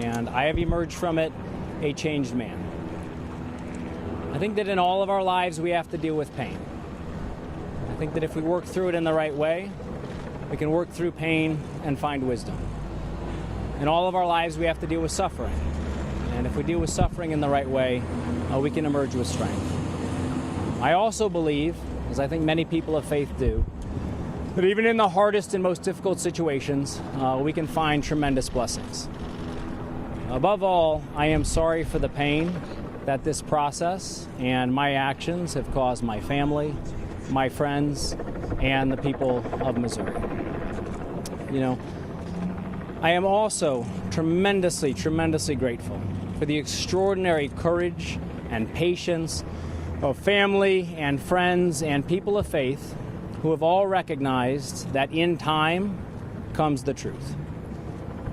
and I have emerged from it a changed man. I think that in all of our lives we have to deal with pain. I think that if we work through it in the right way, we can work through pain and find wisdom. In all of our lives we have to deal with suffering, and if we deal with suffering in the right way, we can emerge with strength. I also believe, as I think many people of faith do, that even in the hardest and most difficult situations, we can find tremendous blessings. Above all, I am sorry for the pain that this process and my actions have caused my family, my friends, and the people of Missouri. I am also tremendously grateful for the extraordinary courage and patience of family and friends and people of faith who have all recognized that in time comes the truth.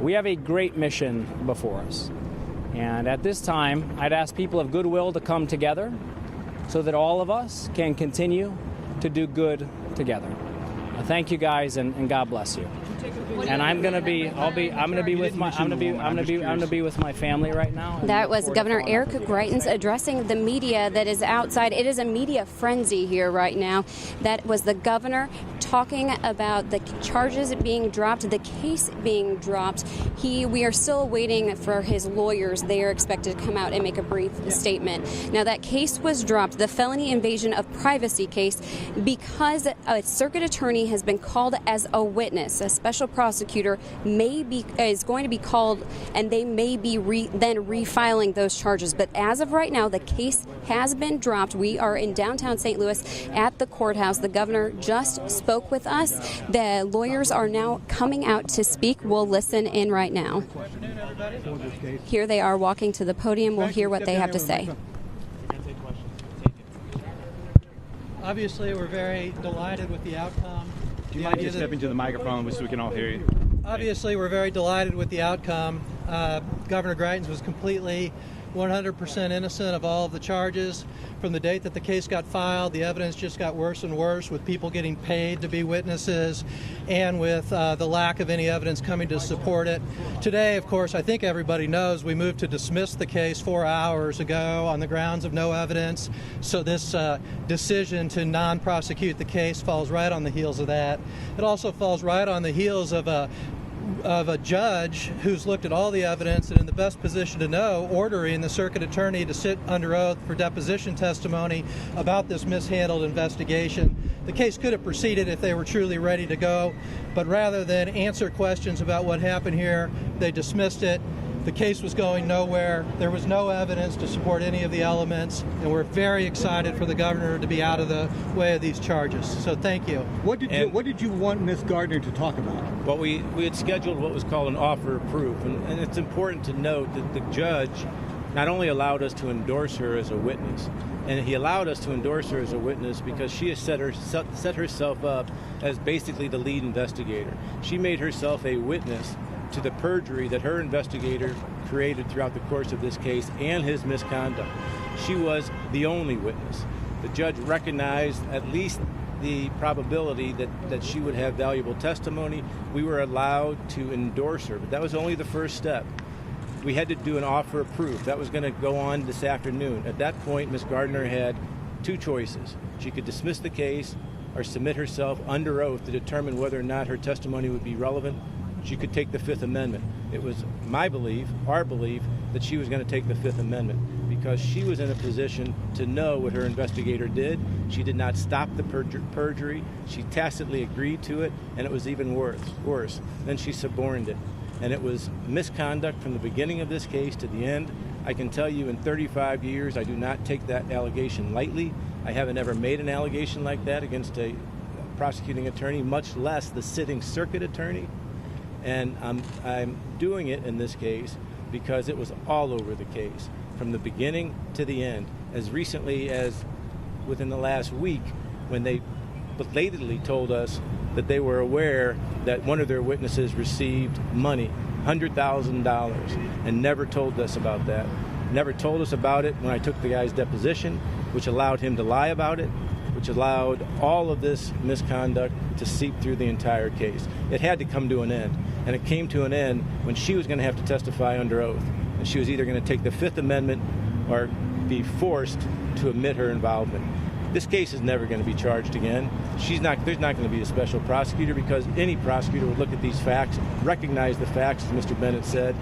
We have a great mission before us. And at this time, I'd ask people of goodwill to come together so that all of us can continue to do good together. Thank you guys, and God bless you. And I'm going to be with my family right now. That was Governor Eric Greitens addressing the media that is outside. It is a media frenzy here right now. That was the governor talking about the charges being dropped, the case being dropped. We are still waiting for his lawyers. They are expected to come out and make a brief statement. Now, that case was dropped, the felony invasion of privacy case, because a circuit attorney has been called as a witness. A special prosecutor is going to be called, and they may be then refiling those charges. But as of right now, the case has been dropped. We are in downtown St. Louis at the courthouse. The governor just spoke with us. The lawyers are now coming out to speak. We'll listen in right now. Here they are walking to the podium. We'll hear what they have to say. Obviously, we're very delighted with the outcome. Do you mind just stepping to the microphone so we can all hear you? Obviously, we're very delighted with the outcome. Governor Greitens was completely 100% innocent of all of the charges. From the date that the case got filed, the evidence just got worse and worse, with people getting paid to be witnesses and with the lack of any evidence coming to support it. Today, of course, I think everybody knows we moved to dismiss the case 4 hours ago on the grounds of no evidence. So this decision to non-prosecute the case falls right on the heels of that. It also falls right on the heels of a judge who's looked at all the evidence and in the best position to know, ordering the circuit attorney to sit under oath for deposition testimony about this mishandled investigation. The case could have proceeded if they were truly ready to go, but rather than answer questions about what happened here, they dismissed it. The case was going nowhere. There was no evidence to support any of the elements, and we're very excited for the governor to be out of the way of these charges. So thank you. What did you want Ms. Gardner to talk about? Well, we had scheduled what was called an offer of proof, and it's important to note that the judge not only allowed us to endorse her as a witness, and he allowed us to endorse her as a witness because she has set herself up as basically the lead investigator. She made herself a witness to the perjury that her investigator created throughout the course of this case and his misconduct. She was the only witness. The judge recognized at least the probability that she would have valuable testimony. We were allowed to endorse her, but that was only the first step. We had to do an offer of proof. That was going to go on this afternoon. At that point, Ms. Gardner had two choices. She could dismiss the case or submit herself under oath to determine whether or not her testimony would be relevant. She could take the Fifth Amendment. It was my belief, our belief, that she was going to take the Fifth Amendment because she was in a position to know what her investigator did. She did not stop the perjury. She tacitly agreed to it, and it was even worse. Then she suborned it. And it was misconduct from the beginning of this case to the end. I can tell you in 35 years, I do not take that allegation lightly. I haven't ever made an allegation like that against a prosecuting attorney, much less the sitting circuit attorney. And I'm doing it in this case because it was all over the case, from the beginning to the end. As recently as within the last week, when they belatedly told us that they were aware that one of their witnesses received money, $100,000, and never told us about that. Never told us about it when I took the guy's deposition, which allowed him to lie about it, which allowed all of this misconduct to seep through the entire case. It had to come to an end. and it came to an end when she was going to have to testify under oath. And she was either going to take the Fifth Amendment or be forced to admit her involvement. This case is never going to be charged again. There's not going to be a special prosecutor, because any prosecutor would look at these facts, recognize the facts, as Mr. Bennett said,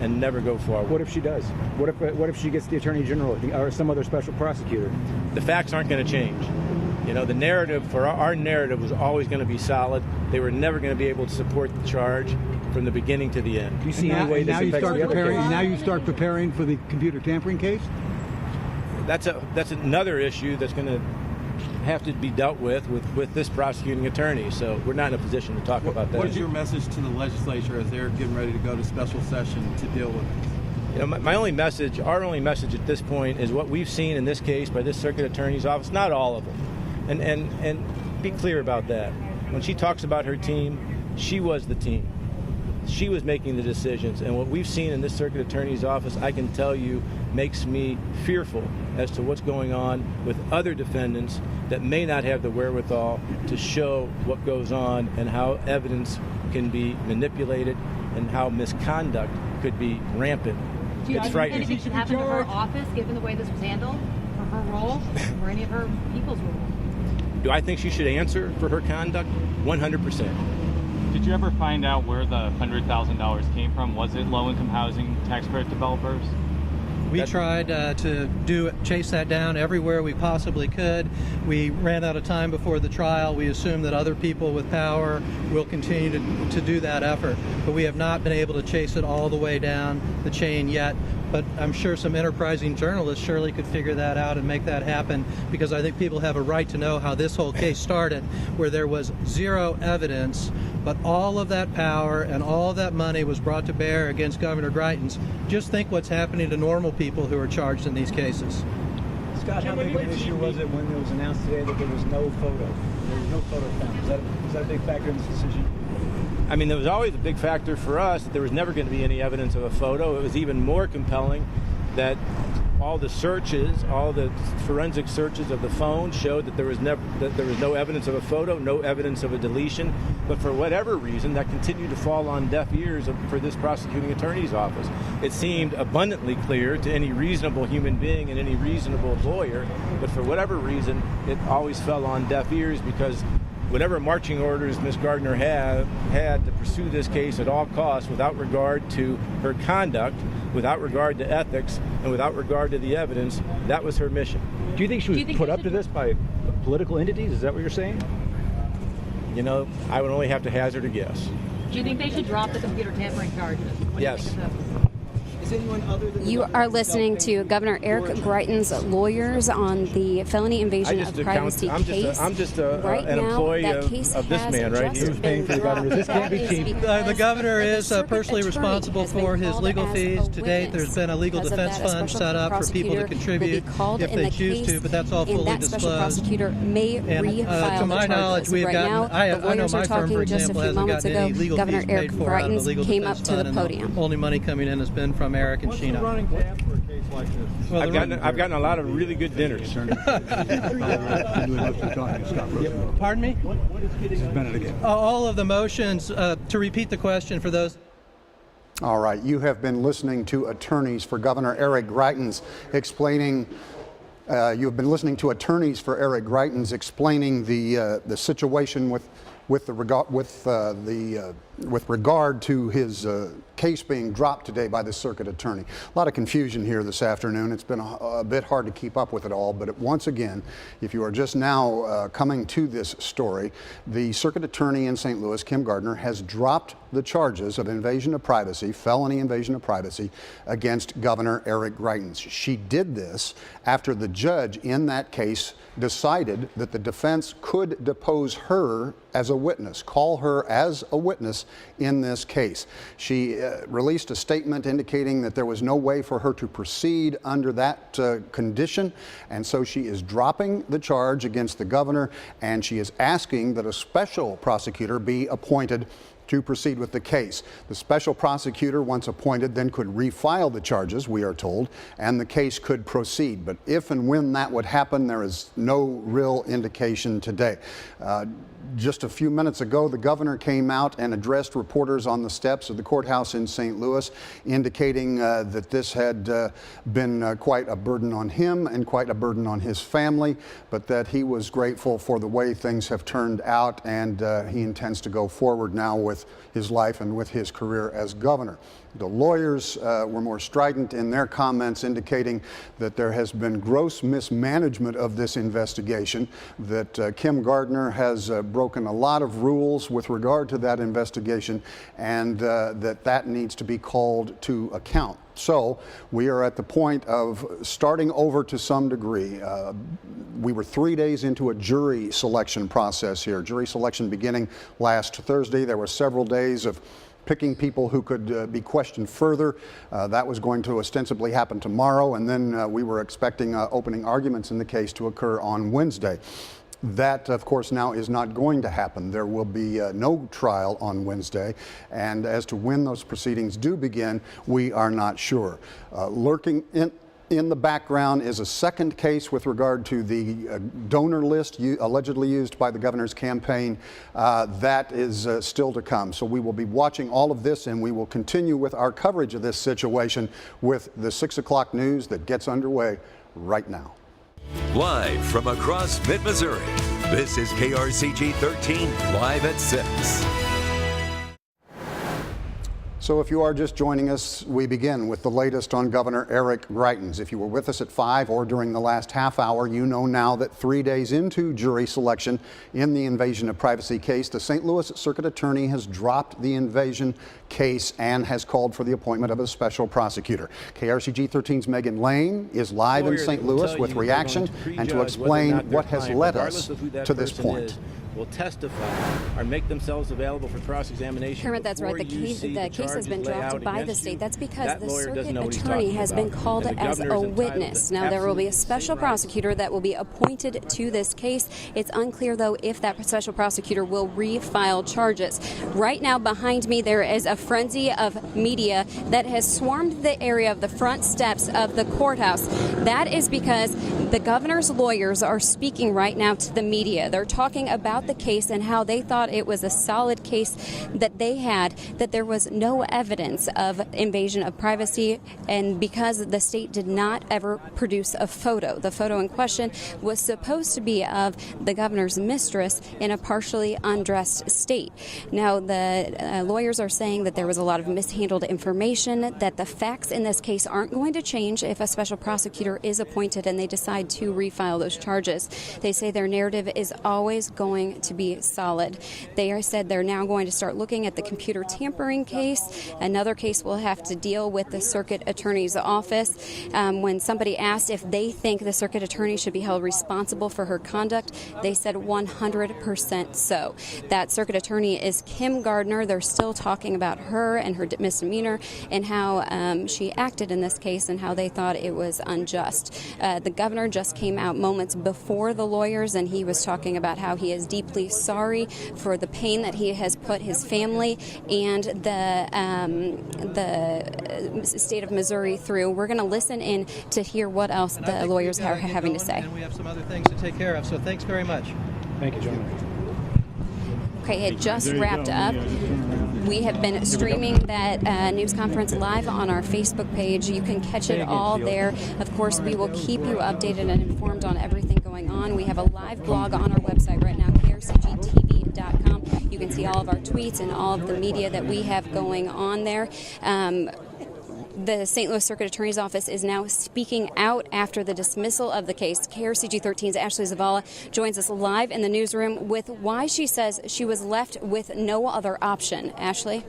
and never go forward. What if she does? What if she gets the Attorney General or some other special prosecutor? The facts aren't going to change. You know, the narrative for our narrative was always going to be solid. They were never going to be able to support the charge from the beginning to the end. Do you see any way this affects the other case? Now you start preparing for the computer tampering case? That's another issue that's going to have to be dealt with this prosecuting attorney. So we're not in a position to talk about that. What is your message to the legislature as they're getting ready to go to special session to deal with this? You know, my only message, our only message at this point, is what we've seen in this case by this circuit attorney's office. Not all of them, and be clear about that. When she talks about her team, she was the team. She was making the decisions, and what we've seen in this circuit attorney's office, I can tell you, makes me fearful as to what's going on with other defendants that may not have the wherewithal to show what goes on and how evidence can be manipulated and how misconduct could be rampant. It's frightening. Anything should happen to her office, given the way this was handled, or her role, or any of her people's role? Do I think she should answer for her conduct? 100%. Did you ever find out where the $100,000 came from? Was it low-income housing tax credit developers? We tried to chase that down everywhere we possibly could. We ran out of time before the trial. We assumed that other people with power will continue to do that effort, but we have not been able to chase it all the way down the chain yet. But I'm sure some enterprising journalists surely could figure that out and make that happen, because I think people have a right to know how this whole case started, where there was zero evidence, but all of that power and all of that money was brought to bear against Governor Greitens. Just think what's happening to normal people who are charged in these cases. Scott, how big of an issue was it when it was announced today that there was no photo? There was no photo found. Was that a big factor in this decision? I mean, there was always a big factor for us that there was never going to be any evidence of a photo. It was even more compelling that all the searches, all the forensic searches of the phone showed that there was no evidence of a photo, no evidence of a deletion. But for whatever reason, that continued to fall on deaf ears for this prosecuting attorney's office. It seemed abundantly clear to any reasonable human being and any reasonable lawyer, but for whatever reason, it always fell on deaf ears, because whatever marching orders Ms. Gardner had to pursue this case at all costs, without regard to her conduct, without regard to ethics, and without regard to the evidence, that was her mission. Do you think she was put up to this by political entities? Is that what you're saying? You know, I would only have to hazard a guess. Do you think they should drop the computer tampering charges? Yes. You are listening to Governor Eric Greitens' lawyers on the felony invasion of privacy case. I'm just right an now, employee that of case this man right here. Who's paying for the governor? This can't be cheap. The governor is personally responsible for his legal fees. To date, there's been a legal defense fund set up for people to contribute if they choose to, but that's all fully disclosed. And to my knowledge, we have gotten, I know my firm, for example, hasn't gotten any legal fees paid for out of the legal defense fund, and the only money coming in has been from Eric and Sheena. For a case like this? Well, I've gotten a lot of really good dinners. Pardon me? This is Bennett again. All of the motions, to repeat the question for those. All right, you have been listening to attorneys for Governor Eric Greitens explaining. You've been listening to attorneys for Eric Greitens explaining the situation with regard to his case being dropped today by the circuit attorney. A lot of confusion here this afternoon. It's been a bit hard to keep up with it all, but once again, if you are just now coming to this story, the circuit attorney in St. Louis, Kim Gardner, has dropped the charges of invasion of privacy, felony invasion of privacy, against Governor Eric Greitens. She did this after the judge in that case decided that the defense could depose her as a witness, call her as a witness in this case. She released a statement indicating that there was no way for her to proceed under that condition, and so she is dropping the charge against the governor, and she is asking that a special prosecutor be appointed to proceed with the case. The special prosecutor, once appointed, then could refile the charges, we are told, and the case could proceed. But if and when that would happen, there is no real indication today. Just a few minutes ago, the governor came out and addressed reporters on the steps of the courthouse in St. Louis, indicating that this had been quite a burden on him and quite a burden on his family, but that he was grateful for the way things have turned out, and he intends to go forward now with his life and with his career as governor. The lawyers were more strident in their comments, indicating that there has been gross mismanagement of this investigation, that Kim Gardner has broken a lot of rules with regard to that investigation, and that needs to be called to account. So we are at the point of starting over to some degree. We were 3 days into a jury selection process here. Jury selection beginning last Thursday. There were several days of picking people who could be questioned further. That was going to ostensibly happen tomorrow, and then we were expecting opening arguments in the case to occur on Wednesday. That, of course, now is not going to happen. There will be no trial on Wednesday, and as to when those proceedings do begin, we are not sure. Lurking in the background is a second case with regard to the donor list allegedly used by the governor's campaign. That is still to come. So we will be watching all of this, and we will continue with our coverage of this situation with the 6 o'clock news that gets underway right now. Live from across mid-Missouri, this is KRCG 13, live at 6. So if you are just joining us, we begin with the latest on Governor Eric Greitens. If you were with us at 5 or during the last half hour, you know now that 3 days into jury selection in the invasion of privacy case, the St. Louis Circuit Attorney has dropped the invasion case and has called for the appointment of a special prosecutor. KRCG 13's Megan Lane is live in St. Louis with reaction and to explain what has led us to this point. Will testify or make themselves available for cross-examination. Kermit, that's right. The case has been dropped by the state. That's because the circuit attorney has been called as a witness. Now, there will be a special prosecutor that will be appointed to this case. It's unclear, though, if that special prosecutor will refile charges. Right now, behind me, there is a frenzy of media that has swarmed the area of the front steps of the courthouse. That is because the governor's lawyers are speaking right now to the media. They're talking about the case and how they thought it was a solid case that they had, that there was no evidence of invasion of privacy, and because the state did not ever produce a photo. The photo in question was supposed to be of the governor's mistress in a partially undressed state. Now, the lawyers are saying that there was a lot of mishandled information, that the facts in this case aren't going to change if a special prosecutor is appointed and they decide to refile those charges. They say their narrative is always going to be solid. They said they're now going to start looking at the computer tampering case. Another case will have to deal with the circuit attorney's office. When somebody asked if they think the circuit attorney should be held responsible for her conduct, they said 100% so. That circuit attorney is Kim Gardner. They're still talking about her and her misdemeanor and how she acted in this case and how they thought it was unjust. The governor just came out moments before the lawyers, and he was talking about how he is deeply sorry for the pain that he has put his family and the state of Missouri through. We're going to listen in to hear what else the lawyers are having to say. And we have some other things to take care of, so thanks very much. Thank you, John. Okay, it just wrapped up. We have been streaming that news conference live on our Facebook page. You can catch it all there. Of course, we will keep you updated and informed on everything going on. We have a live blog on our website right now, krcgtv.com. You can see all of our tweets and all of the media that we have going on there. The St. Louis Circuit Attorney's Office is now speaking out after the dismissal of the case. KRCG 13's Ashley Zavala joins us live in the newsroom with why she says she was left with no other option. Ashley?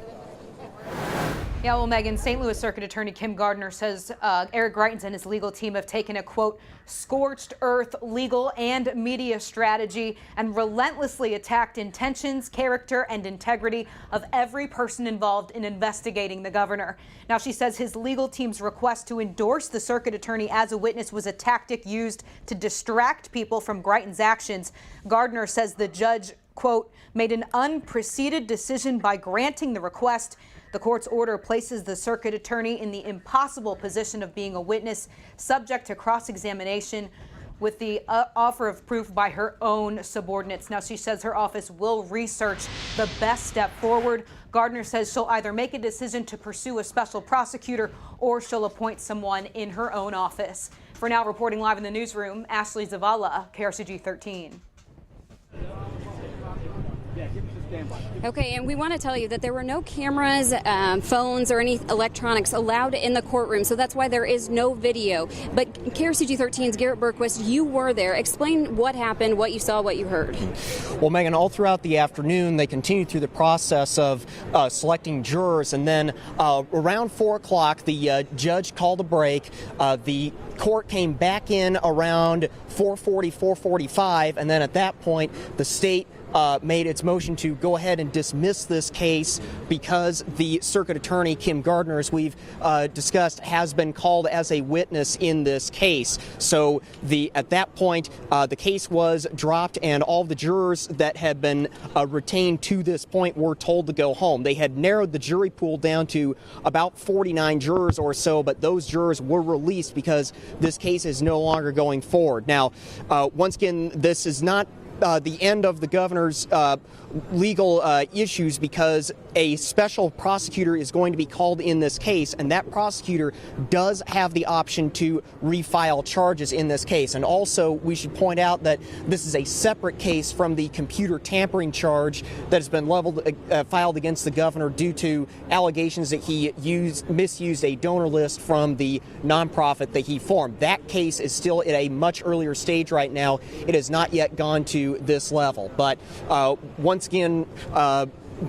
Yeah, well, Megan, St. Louis Circuit Attorney Kim Gardner says Eric Greitens and his legal team have taken a, quote, scorched earth legal and media strategy and relentlessly attacked intentions, character, and integrity of every person involved in investigating the governor. Now, she says his legal team's request to endorse the circuit attorney as a witness was a tactic used to distract people from Greitens' actions. Gardner says the judge, quote, made an unprecedented decision by granting the request. The court's order places the circuit attorney in the impossible position of being a witness subject to cross-examination with the offer of proof by her own subordinates. Now, she says her office will research the best step forward. Gardner says she'll either make a decision to pursue a special prosecutor or she'll appoint someone in her own office. For now, reporting live in the newsroom, Ashley Zavala, KRCG 13. Okay, and we want to tell you that there were no cameras, phones, or any electronics allowed in the courtroom, so that's why there is no video. But KRCG 13's Garrett Berquist, you were there. Explain what happened, what you saw, what you heard. Well, Megan, all throughout the afternoon, they continued through the process of selecting jurors, and then around 4 o'clock, the judge called a break. The court came back in around 4:40, 4:45, and then at that point, the state made its motion to go ahead and dismiss this case because the circuit attorney, Kim Gardner, as we've discussed, has been called as a witness in this case. So at that point, the case was dropped, and all the jurors that had been retained to this point were told to go home. They had narrowed the jury pool down to about 49 jurors or so, but those jurors were released because this case is no longer going forward. Now, once again, this is not the end of the governor's legal issues, because a special prosecutor is going to be called in this case, and that prosecutor does have the option to refile charges in this case. And also, we should point out that this is a separate case from the computer tampering charge that has been filed against the governor due to allegations that he misused a donor list from the nonprofit that he formed. That case is still at a much earlier stage right now. It has not yet gone to this level. But once again,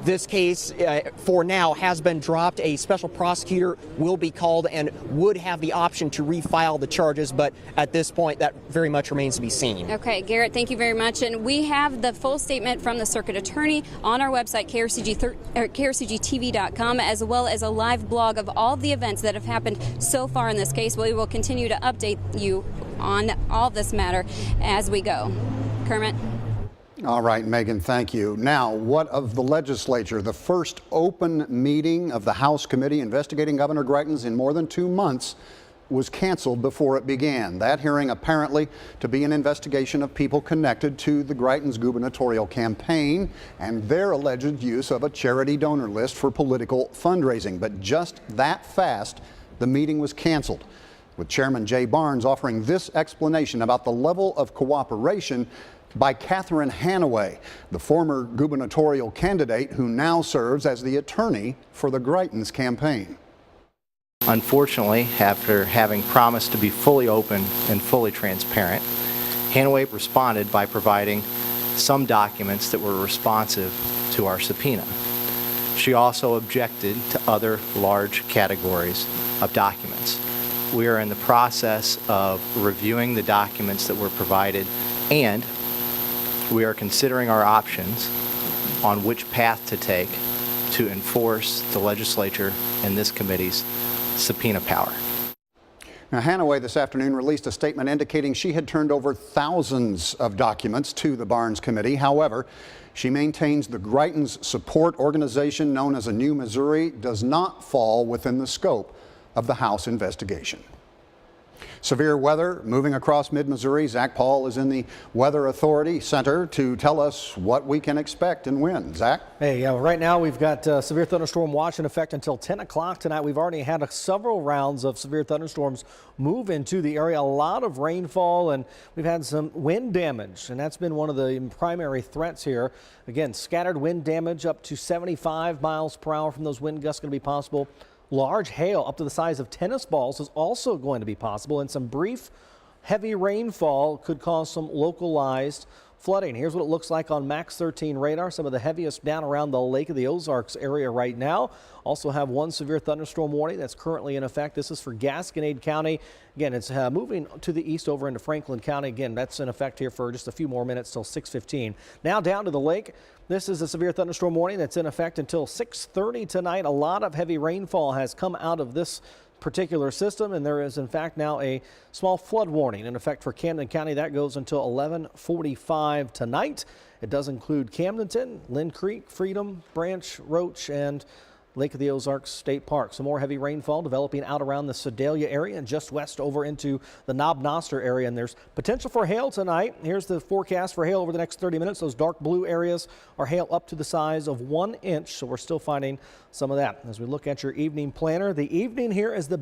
this case, for now, has been dropped. A special prosecutor will be called and would have the option to refile the charges, but at this point, that very much remains to be seen. Okay, Garrett, thank you very much. And we have the full statement from the circuit attorney on our website, KRCGTV.com, as well as a live blog of all the events that have happened so far in this case. We will continue to update you on all this matter as we go. Kermit? All right, Megan, thank you. Now, what of the legislature? The first open meeting of the House committee investigating Governor Greitens in more than 2 months was canceled before it began. That hearing apparently to be an investigation of people connected to the Greitens gubernatorial campaign and their alleged use of a charity donor list for political fundraising. But just that fast, the meeting was canceled, with Chairman Jay Barnes offering this explanation about the level of cooperation by Catherine Hanaway, the former gubernatorial candidate who now serves as the attorney for the Greitens campaign. Unfortunately, after having promised to be fully open and fully transparent, Hanaway responded by providing some documents that were responsive to our subpoena. She also objected to other large categories of documents. We are in the process of reviewing the documents that were provided, and we are considering our options on which path to take to enforce the legislature and this committee's subpoena power. Now, Hanaway this afternoon released a statement indicating she had turned over thousands of documents to the Barnes Committee. However, she maintains the Greitens support organization known as A New Missouri does not fall within the scope of the House investigation. Severe weather moving across mid-Missouri. Zach Paul is in the Weather Authority Center to tell us what we can expect and when. Zach? Hey, right now we've got severe thunderstorm watch in effect until 10 o'clock tonight. We've already had several rounds of severe thunderstorms move into the area. A lot of rainfall, and we've had some wind damage, and that's been one of the primary threats here. Again, scattered wind damage up to 75 miles per hour from those wind gusts going to be possible. Large hail up to the size of tennis balls is also going to be possible, and some brief heavy rainfall could cause some localized flooding. Here's what it looks like on Max 13 radar. Some of the heaviest down around the Lake of the Ozarks area right now. Also have one severe thunderstorm warning that's currently in effect. This is for Gasconade County. Again, it's moving to the east over into Franklin County. Again, that's in effect here for just a few more minutes till 6:15. Now down to the lake. This is a severe thunderstorm warning that's in effect until 6:30 tonight. A lot of heavy rainfall has come out of this particular system, and there is in fact now a small flood warning in effect for Camden County. That goes until 11:45 tonight. It does include Camdenton, Lynn Creek, Freedom, Branch, Roach, and Lake of the Ozarks State Park. Some more heavy rainfall developing out around the Sedalia area and just west over into the Knob Noster area. And there's potential for hail tonight. Here's the forecast for hail over the next 30 minutes. Those dark blue areas are hail up to the size of 1 inch. So we're still finding some of that. As we look at your evening planner, the evening here is the